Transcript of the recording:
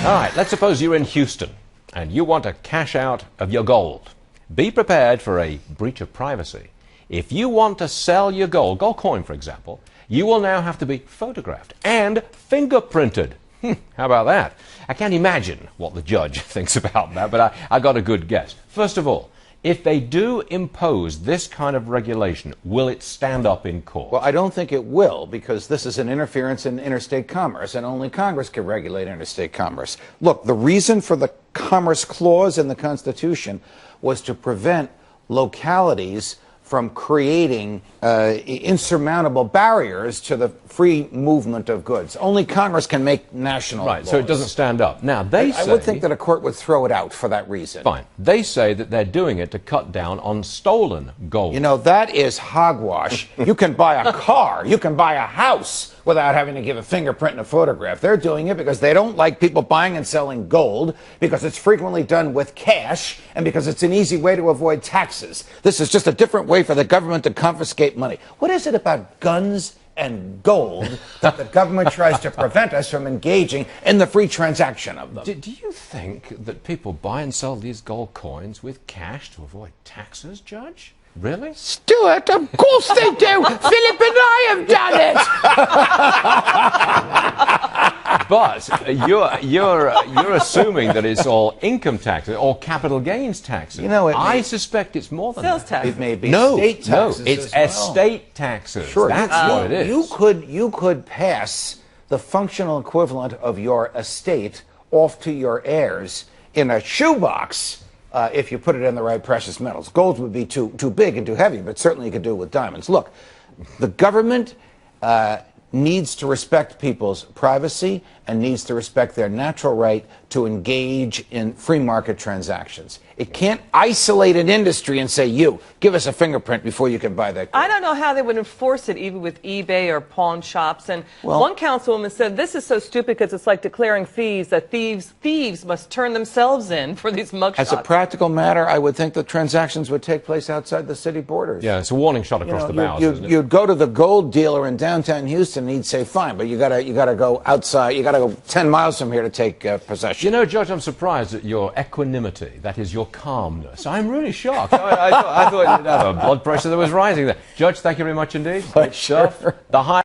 All right, let's suppose you're in Houston and you want to cash out of your gold. Be prepared for a breach of privacy. If you want to sell your gold coin for example, you will now have to be photographed and fingerprinted. How about that? I can't imagine what the judge thinks about that, but I got a good guess. First of all, if they do impose this kind of regulation, will it stand up in court? Well, I don't think it will, because this is an interference in interstate commerce, and only Congress can regulate interstate commerce. Look, the reason for the Commerce Clause in the Constitution was to prevent localities from creating insurmountable barriers to the free movement of goods. Only Congress can make national laws. Right, so it doesn't stand up. Now, I would think that a court would throw it out for that reason. Fine. They say that they're doing it to cut down on stolen gold. You know, that is hogwash. You can buy a car, you can buy a house without having to give a fingerprint and a photograph. They're doing it because they don't like people buying and selling gold, because it's frequently done with cash, and because it's an easy way to avoid taxes. This is just a different way for the government to confiscate money. What is it about guns and gold that the government tries to prevent us from engaging in the free transaction of them? Do you think that people buy and sell these gold coins with cash to avoid taxes, Judge? Really? Stuart, of course they do! Philip and I have done it! But you're assuming that it's all income taxes or capital gains taxes. You know, I suspect it's more than sales that. tax. It may be estate taxes. No, it's estate taxes. Sure, that's what it is. You could pass the functional equivalent of your estate off to your heirs in a shoebox. If you put it in the right precious metals. Gold would be too big and too heavy, but certainly you could do it with diamonds. Look, the government needs to respect people's privacy and needs to respect their natural right to engage in free market transactions. It can't isolate an industry and say, you, give us a fingerprint before you can buy that gold. I don't know how they would enforce it, even with eBay or pawn shops. And one councilwoman said, this is so stupid because it's like declaring thieves, that thieves must turn themselves in for these mugshots. As a practical matter, I would think the transactions would take place outside the city borders. Yeah, it's a warning shot across the bows, isn't it? You'd go to the gold dealer in downtown Houston and he'd say, fine, but you gotta go outside, you gotta go 10 miles from here to take possession. You know, Judge, I'm surprised at your equanimity, that is, your calmness. I'm really shocked. I thought you'd have a blood pressure that was rising there. Judge, thank you very much indeed. Sure. The high